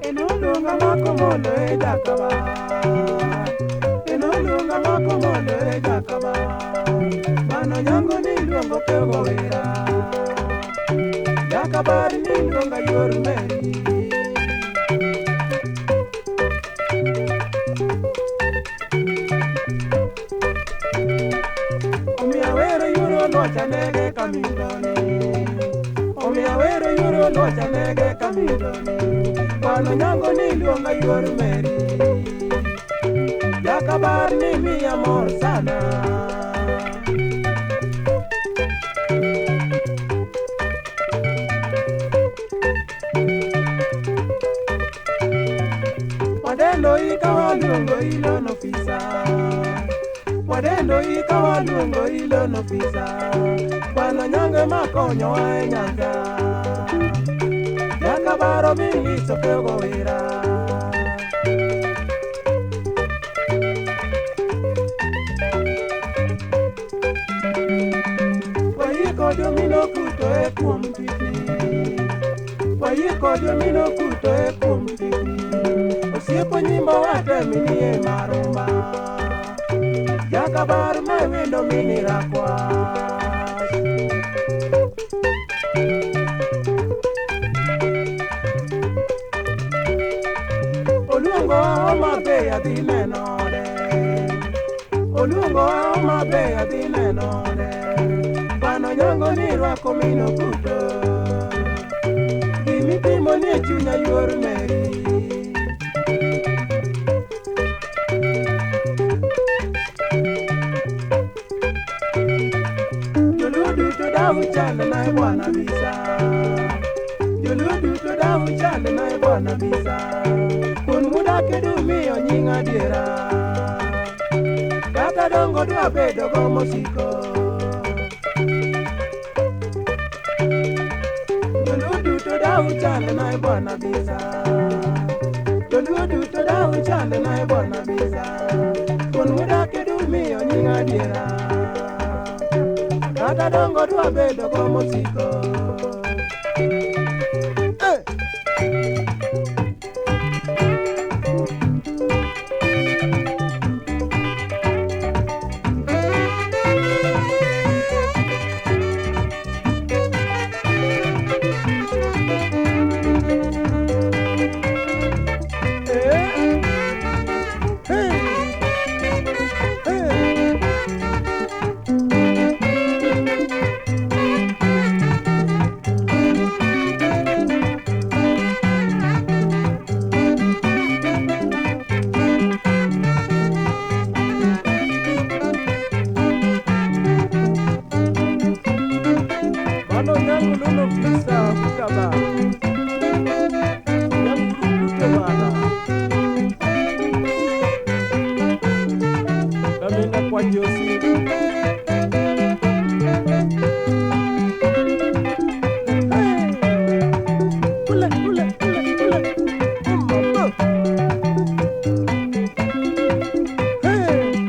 Enolunga makomolo e jakaba, enolunga makomolo e jakaba, mano nyango ni luongo pego wera, jakabari ni luonga yor meri. Omiya wero yuro locha nege kamindoni, omiya wero yuro locha nege kamindoni, mano nyango ni luonga yor meri, jakabari ni miya mor sana. Wadendo ikawa luongo ilo nofisa, wadendo ikawa luongo ilo nofisa, kwano nyange makonyowa e nyanja, jakabaro minyiso pego wera. Wayiko jomino kuto e kuom tijni, wayiko jomino kuto e kuom tijni, osiepo nyimbo watemini e marumba, jakabar mawendo mini rakwach. Oluongo Homa Bay adhi nenore, oluongo Homa Bay adhi nenore, kwano nyango ni rwako mino kuto, gimitimo ni e chunya yor meri. Joludu to dawu chande na e bwana bisa, joludu to dawu chande na e bwana bisa, kun muda kedu miyo nying adiera, kata dongo dwa bedo go mosiko. Joludu to dawu chande na e bwana bisa, joludu to dawu chande na e bwana bisa, kun muda kedu miyo nying adiera, kata dongo dwa bedo go mosiko. Mano nyango luno pisa kukaba, nyango kute mana, kamina kwa josi. Kule, kule, kule, kule, mama. Hey!